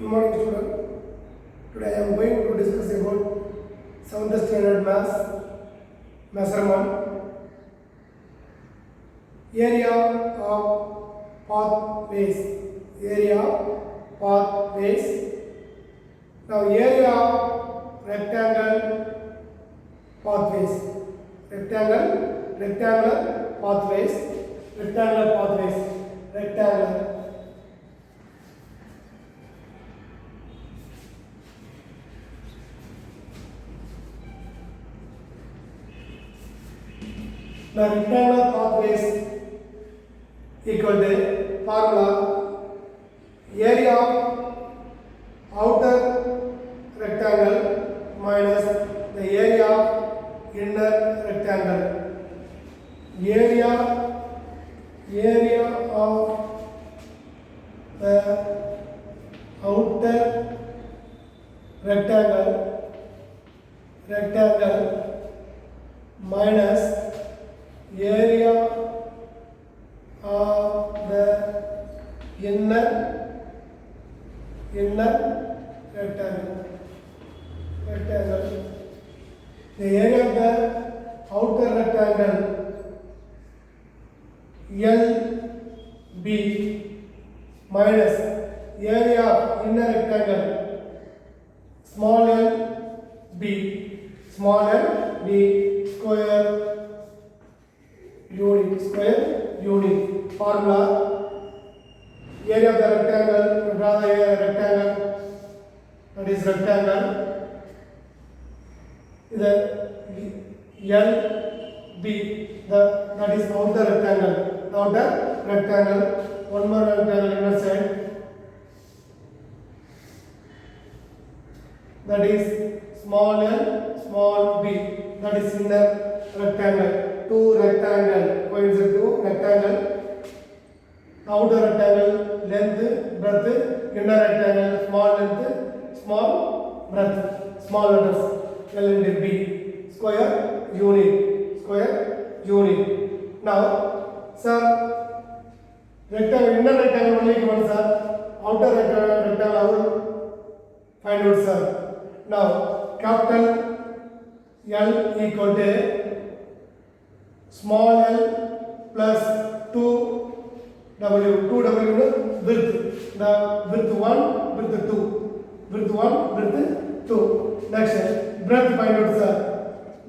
Good morning, student. Today I am going to discuss about 7th standard maths measurement. Area of pathways. Area of pathways. Now area of rectangle pathways. Rectangular pathways. Rectangular. The rectangular pathways equal to formula area of outer rectangle minus the area of inner rectangle. Area of the outer rectangle minus area of the inner rectangle. The area of the outer rectangle LB minus area of inner rectangle small lb square unit. Formula area of the rectangle, draw the rectangle, that is rectangle. The LB, that is outer rectangle, one more rectangle inner side, that is small l, small b, that is inner rectangle. Two rectangle coincide to rectangle, outer rectangle length, breadth, inner rectangle small length, small breadth, small letters L and B, square unit. Now, sir, rectangle, inner rectangle only given, sir. Outer rectangle I will find out, sir. Now, capital L equal to small l plus 2w. 2w width. The width 1, width 2. Width 1, width 2. Next, breadth find out, sir.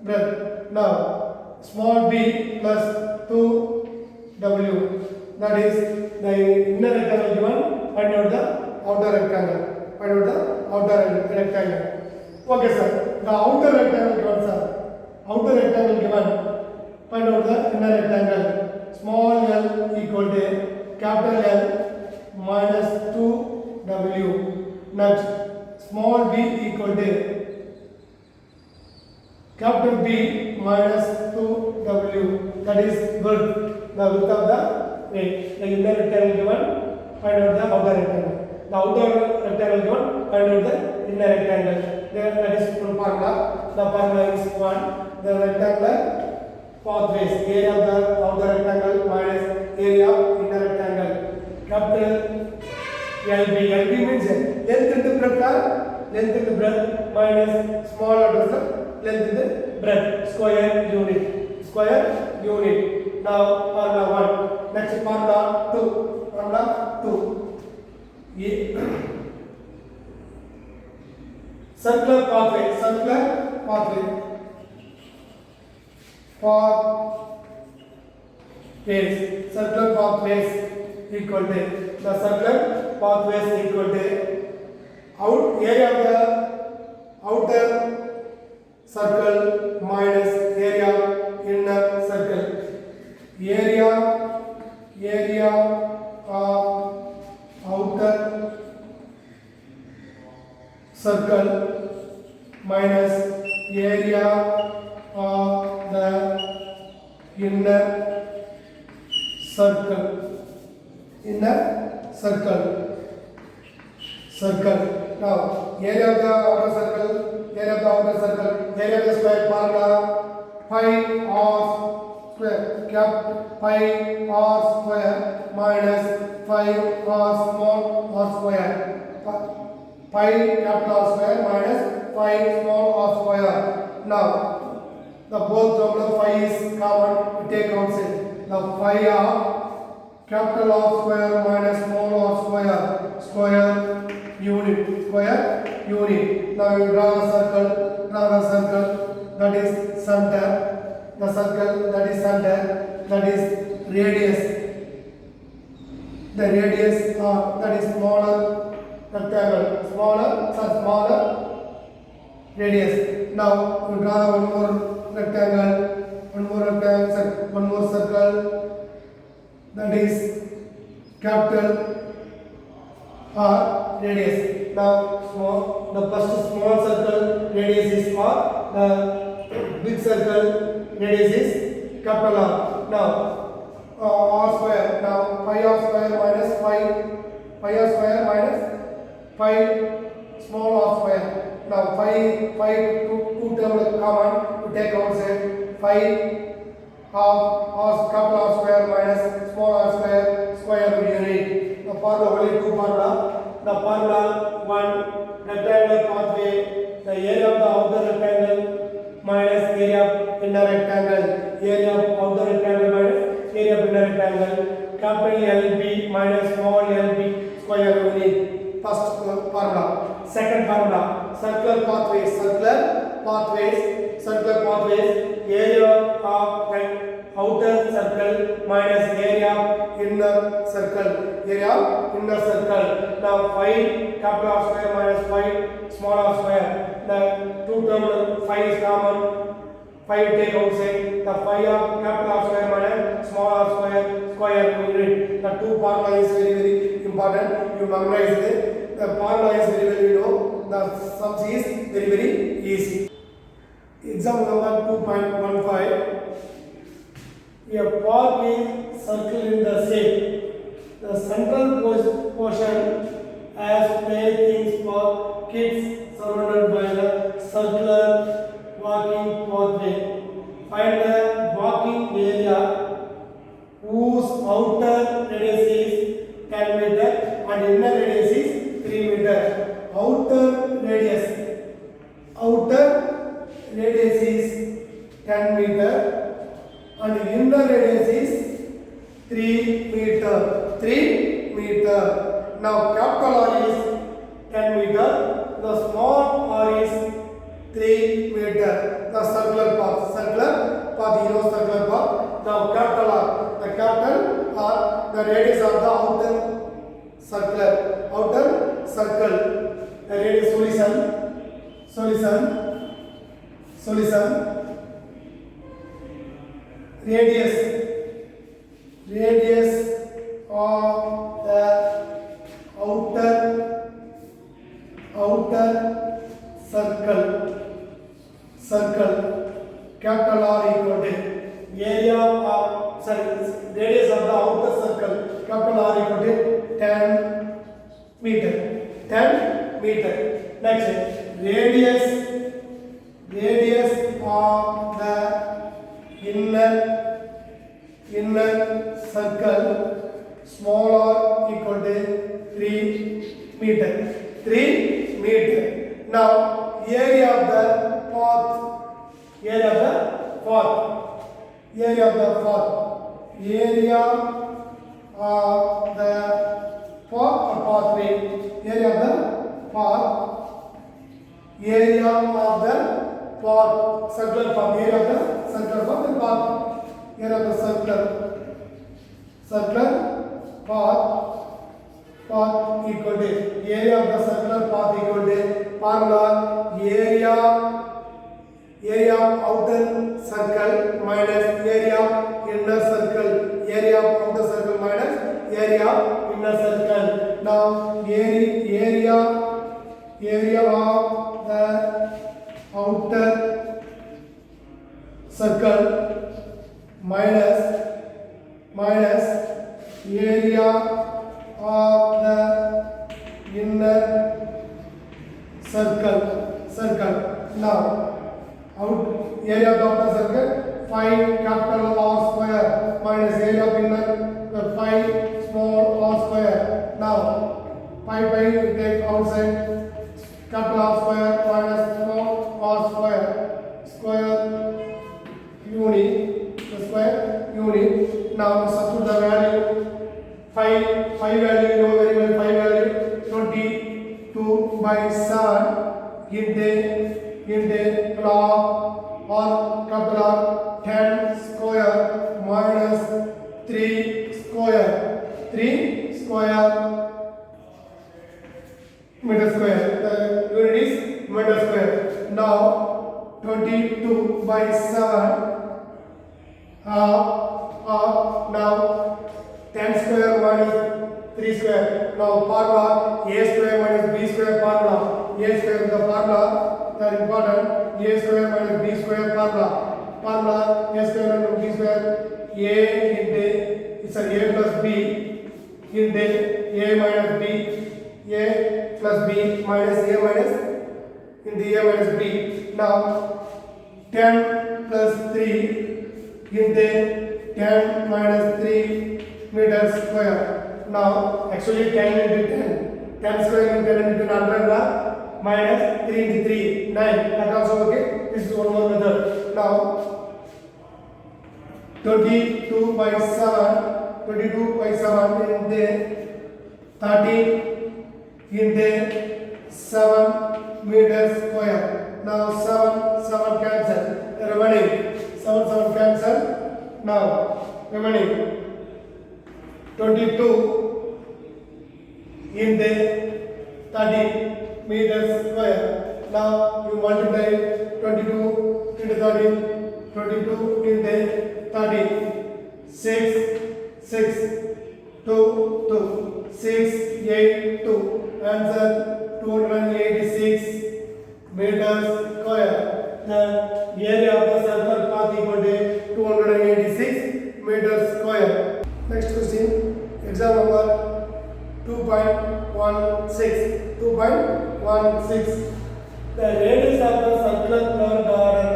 Breadth. Now, small b plus 2w. That is the inner rectangle given. Find out the outer rectangle. Okay, sir. The outer rectangle given, sir. Outer rectangle given. Find out the inner rectangle. Small l equal to capital L minus 2w. Next, small b equal to capital B minus 2w. That is width. The width of the inner rectangle given. Find out the outer rectangle. The outer rectangle given. Find out the inner rectangle. That is formula. The formula is 1. The rectangular pathways, area of the outer rectangle minus area of inner rectangle. Capital LB means length into breadth minus small letters length into breadth, square unit. Now formula 1. Next formula 2. Circular pathway. Circular pathways equal to the circular pathways equal to area of the outer circle minus area of inner circle. Area of outer circle minus area of the inner circle. Now, area of the outer circle, area of the square formula pi r square. Cap pi r square minus 5 r small r square. 5 capital R square minus 5 small r square. Now the both term of 5 is common, we take outside. The 5 of capital R square minus small r square unit. Now you draw the circle that is center, the circle that is center, that is radius. The radius that is smaller rectangle, smaller radius. Now you draw one more rectangle, one more circle that is capital R radius. Now the first small circle radius is R, the big circle radius is capital R. Now r square. Now pi r square minus 5 small r square. Now 5 two terms common, to take outside. 5 of r capital R square minus small r square unit. The formula only two formula. The formula one, rectangular pathway, the area of the outer rectangle minus area of inner rectangle, area of outer rectangle minus area of inner rectangle, capital LB minus small lb square unit. First formula. Second formula, circular pathways, area of outer circle minus area of inner circle, Now 5 capital R square minus 5 small r square. The two term 5 is common, 5 take outside. The 5 of capital R square minus small r square unit. The two formula is very important. You memorize it. The formula is very you know. The sums is very easy. Example number 2.15. A park is circle in the shape. The central portion has playthings for kids surrounded by the circular walking pathway. Find the walking area whose outer radius is 10 meter and inner radius is 3 meter. Outer radius is 10 meter and inner radius is 3 meter. Now capital R is 10 meter, the small r is 3 meter. The circular path, circular path. Now capital R, the capital R, the radius of the outer circle. The radius solution. Radius of the outer circle, capital R equal to area of radius of the outer circle, capital R equal to 10 meter. Next, radius of the inner circle, small r equal to 3 meter. Now area of the path, area of the pathway, area of the path, circular path, area of the circular path, area of the circular path equal to area of the circular path equal to formula area of outer circle minus area of inner circle, area of outer circle minus area of inner circle. Now area of the outer circle minus area of the inner circle. Now area of the outer circle 5 capital R square minus area of inner 5 small r square. Now 5 you take outside, capital R square minus small r square square unit the square unit. Now substitute the value 5 value you know very well 5 value 22/7 into log or capital R 10 square minus 3 square meter square. The unit is meter square. Now 22/7 now 10 square minus 3 square. Now formula a square minus b square formula. A square is the formula that important. A square minus b square formula. Formula a square minus b square. A into it's a plus b into a minus b. A plus b minus a minus into a minus b. Now 10 plus 3 into 10 minus 3 meter square. Now actually 10 into 10 square into 10 into 100 minus 3 into 3 9. That also okay. This is one more method. Now 22/7 into 13 into 7 meter square. Now 7 cancel. Remaining 7 cancel. Now remaining 22 into 30 meters square. Now you multiply 22 into 30, 22 into 30, 6, 2, 6, 8, 2. Answer 286 meters square. The area of the circle path equal to 286 meters square. Next question, exam number 2.16. The radius of the circular flower garden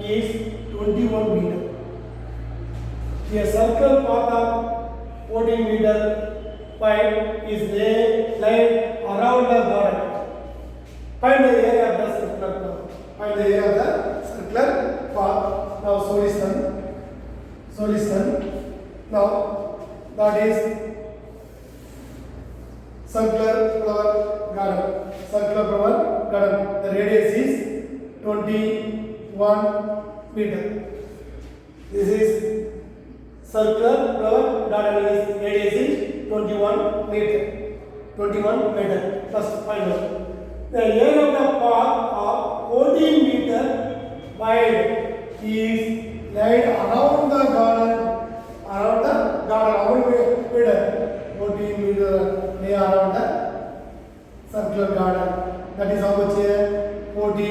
is 21 meter. A circle path of 14 meter wide is laid around the garden. Find the area of the circular path. Find the area of the circular path. Now solution. Now that is circular flower garden. The radius is 21 meter. This is circular flower garden is radius is 21 meter. First find out. The area of the path of 14 meter wide is laid around the garden. How many meter? 14 meter lay around the circular garden. That is how much here? 14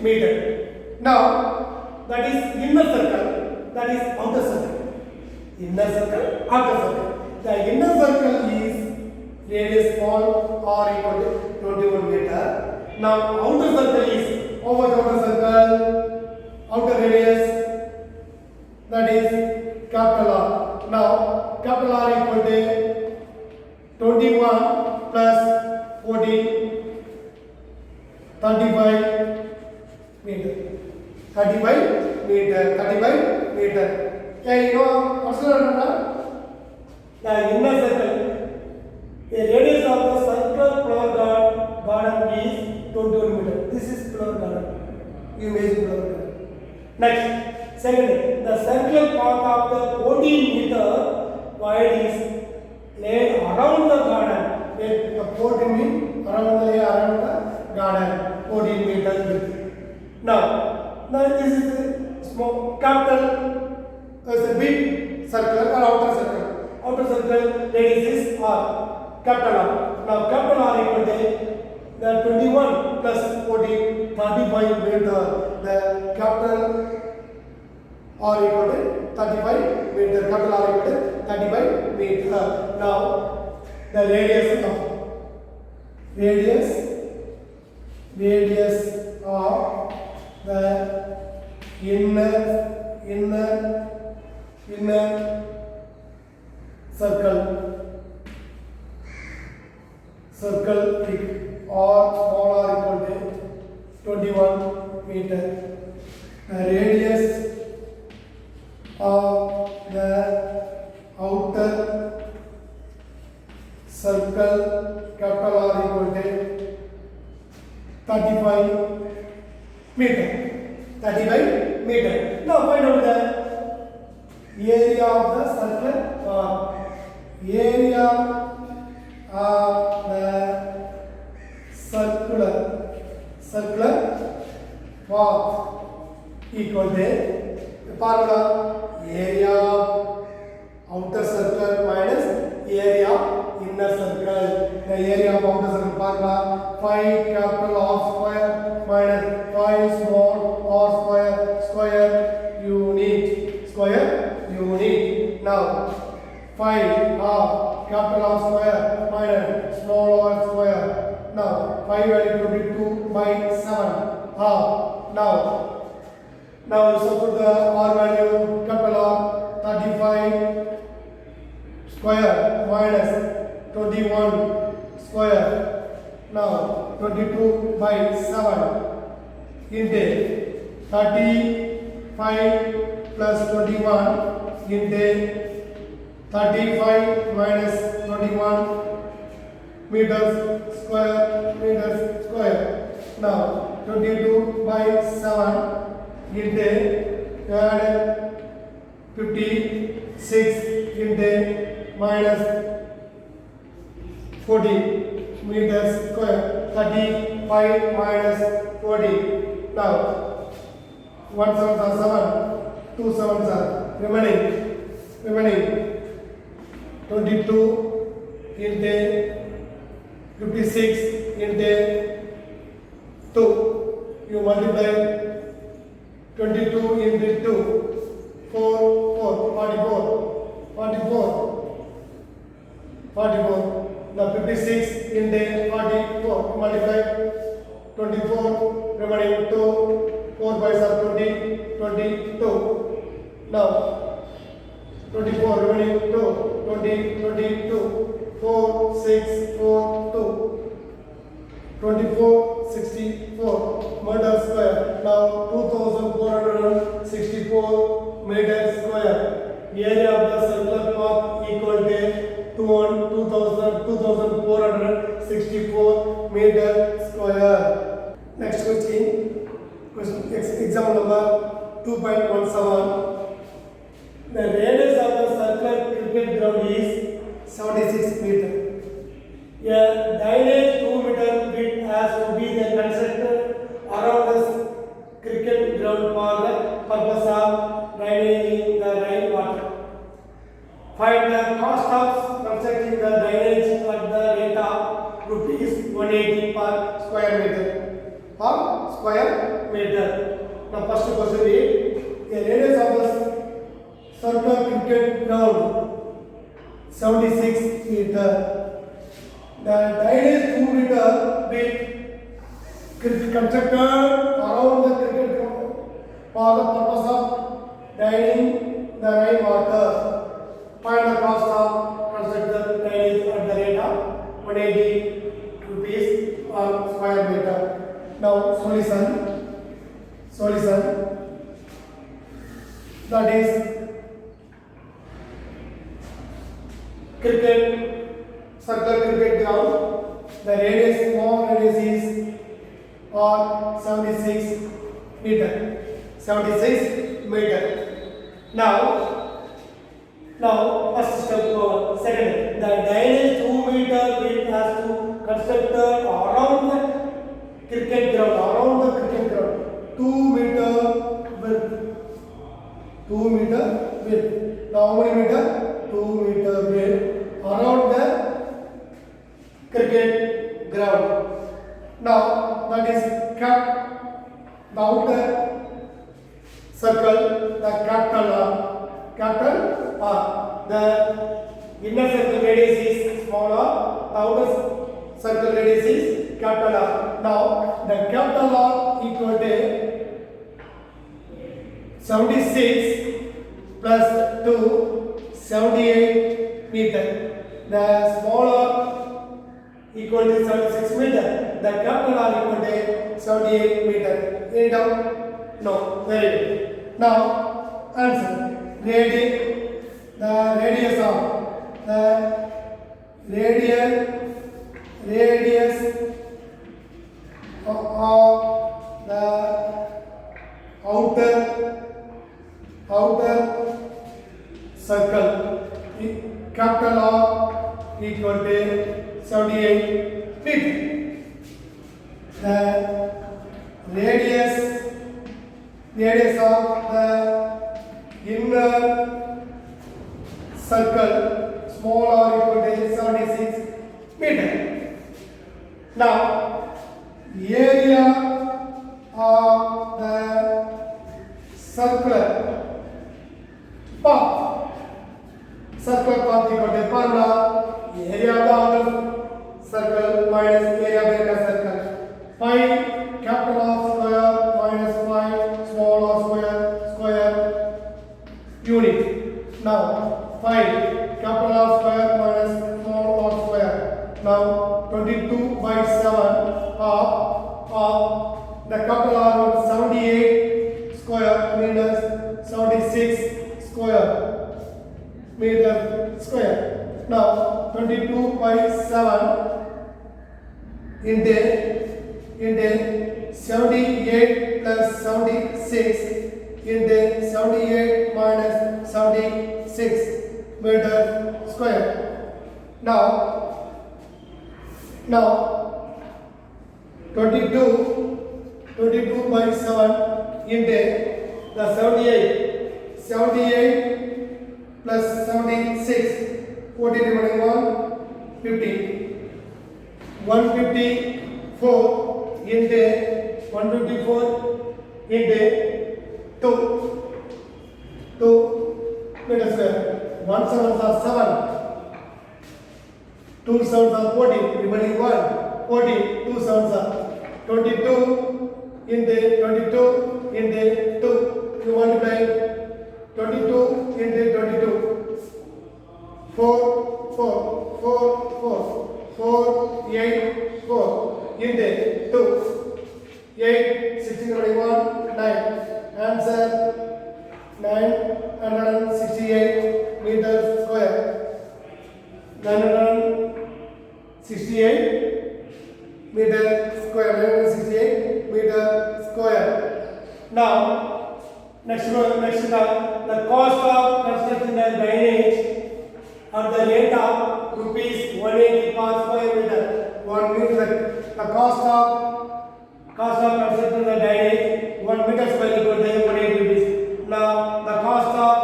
meter. Now that is inner circle. That is outer circle. Inner circle, outer circle. The inner circle is radius small or equal to 21 meter. Now outer circle is how much outer circle? Outer radius, that is capital R. Now capital R equal to 21 plus 14, 35 meter. 35 meter. Okay, you know what's the inner circle. The radius of the circular flower garden is 21 meter. This is flower garden. You imagine flower garden. Next, secondly, the circular path of the 14 meter wide is laid around the garden. The 14 means around the garden. 14 meters width. Now this is the small capital. As a big circle or outer circle. Outer circle radius is R. Capital R. Now capital R equal to the 21 plus 14, 35 meter. The capital R equal to 35 meter. Capital R equal to 35 meter. Now the radius of the inner circle or small r equal to 21 meter. The radius of the outer circle capital R equal to 35 meter. 35 meter. Now find out the area of the circle or area of the circular path equal to the formula area of outer circle minus area of inner circle. The area of outer circle formula 5 capital R square minus 5 small r square unit. Now 5 half capital R square minus small r square. Now 5 value to be 2 by 7 half. Now substitute the r value capital R 35 square minus 21 square. Now 22 by 7 into 35 plus 21 into 35 minus 21 meters square. Now 22 by 7 into 56 into minus 40 meters square. 35 minus 40. Now 1 7 are 7, 2 7s are remaining 22 into 56 into 2. You multiply 22 into 2, 44. Now 56 into 44, multiply 24, remaining 2, 4 by 20, 22. Now 24, remaining 2, 22, 4, 6, 4, 2. 24, 64 meter square. Now 2464 meter square. Area of the circular path equal to 2464 meter square. Next question example number 2.17. The radius of the circular cricket ground is 76 meter. A drainage 2 meter width has to be constructed around the cricket ground for the purpose of drainaging the rainwater. Find the cost of constructing the drainage at the rate of rupees 180 per square meter. Now first question is the radius of the circular cricket ground 76 meter. The drainage 2 meter width constructed around the cricket ground for the purpose of draining the rainwater. Find the cost of constructed drainage at the rate of 180 rupees per square meter. Now solution that is circular cricket ground. The small radius is 76 meter. Now first step second. The drainage 2 meter width has to construct around the cricket ground. 2 meter width. Now how many meter? 2 meter width around the cricket ground. Now that is the outer circle, the capital R. The inner circle radius is small r. The outer circle radius is capital R. Now the capital R equal to 76 plus 2, 78 meter. The smaller equal to 76 meter. The capital R equal to 78 meter. Any doubt? No. Very good. Now answer. The radius of the outer circle, capital R equal to 78 feet. The radius of the inner circle, small r equal to 76 meter. Now, area of the circular path equal to formula area of the outer circle minus area of the inner circle. Find capital R square minus 5 small r square unit. Now find capital R square minus small r square. Now 22 by 7 of the capital R 78 square minus 76 square meter square. Now 22 by 7 into 78 plus 76 into 78 minus 76 meter square. Now 22 by 7 into the 78 plus 76 14 remaining 150 154 into 154 into 2 meter square. 1 sevens are 7, 2 sevens are 14, remaining 1 14, 2 sevens are 22 into 22 into 2. You multiply 22 into 22. 4 8 4 into 2 8 16 21 9. Answer 968 meters square. 968 meter square. 968 meter square. Now next the cost of constructing the drainage at the rate of rupees 180 per square meter. 1 meter. The cost of constructing the drainage 1 meter square equal to 180 rupees. Now the cost of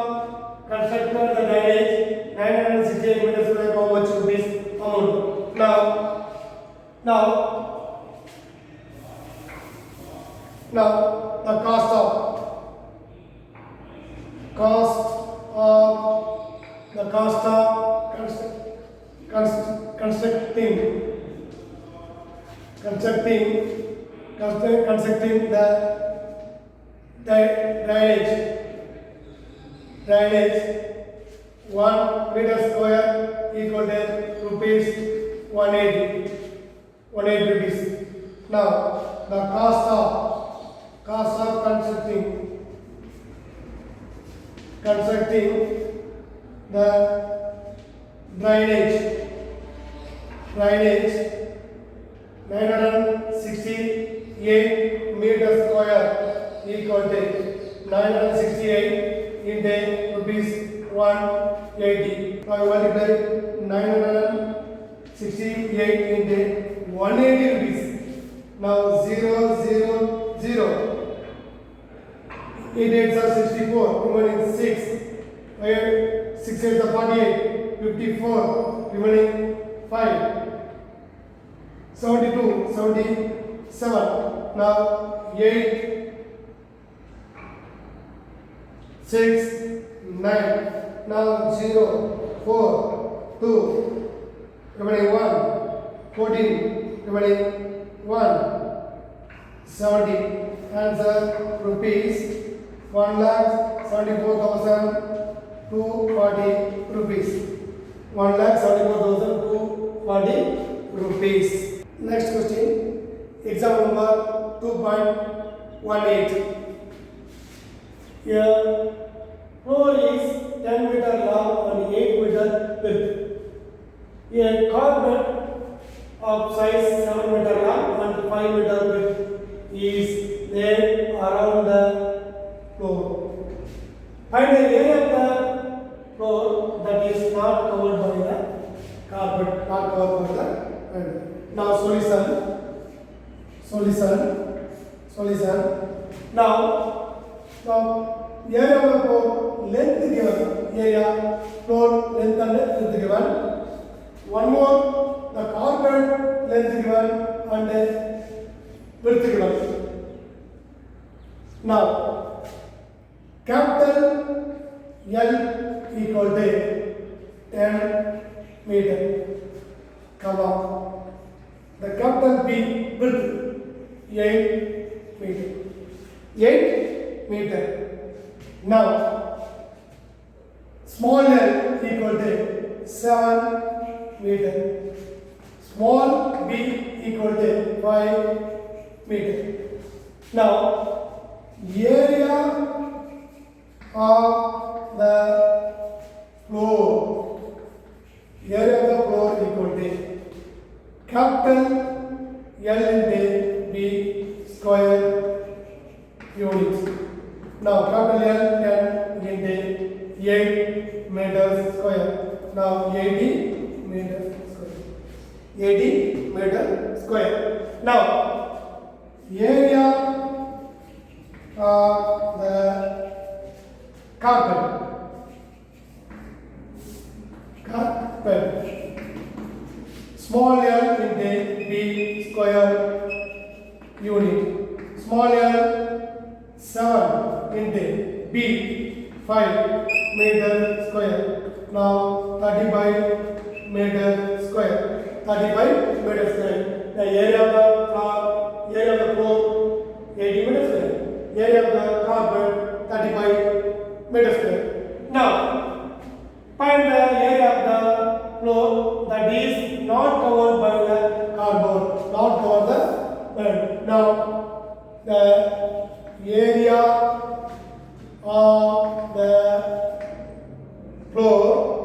constructing the drainage 968 meters square, how much rupees amount? Now the cost of constructing the drainage 1 meter square equal to rupees 180 rupees. Now the cost of constructing the drainage 968 meters square equal to 968 into rupees 180. Now multiply 968 into 180 rupees. Now 0 0 0. 8 8s are 64. Remaining 6. 6 8s are 48. 54. Remaining 5. 72, 77. Now 8, 6, 9. Now 0, 4, 2. Remaining 1. 14. Remaining 1. 70. Answer rupees 1,74,240 rupees. 1,74,240 rupees. Next question, example number 2.18. Here, floor is 10 meter long and 8 meter width. A carpet of size 7 meter long and 5 meter width is laid around the floor. Find the area of the floor that is not covered by the carpet, not covered by the carpet. Now solution. Now area of the floor length given, area floor length and width given. One more, the carpet length given and width given. Now capital L equal to 10 meter, comma. The capital B width 8 meter. 8 meter. Now small l equal to 7 meter. Small b equal to 5 meter. Now area of the floor. Area of the floor equal to capital L into B square units. Now capital L 10 into 8 meters square. Now 80 meter square. 80 meter square. Now area of the carpet. Small l into b square unit. Small l 7 into b 5 meter square. Now 35 meter square. 35 meter square. The area of the floor 80 meter square. Area of the carpet 35 meter square. Now find the area of the floor that is not covered by the cardboard. Not covered the bed. Now the area of the floor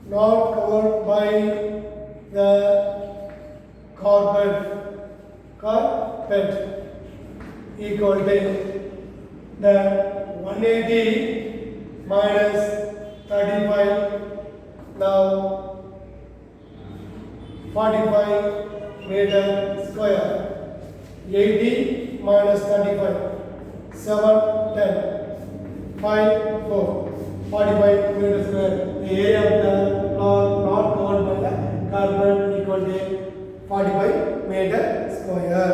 not covered by the carpet equal to the 180 minus 35. Now 45 meter square. 80 minus 35. 7 10 5 4 45 meter square. The area of the floor not covered by the carpet equal to 45 meter square.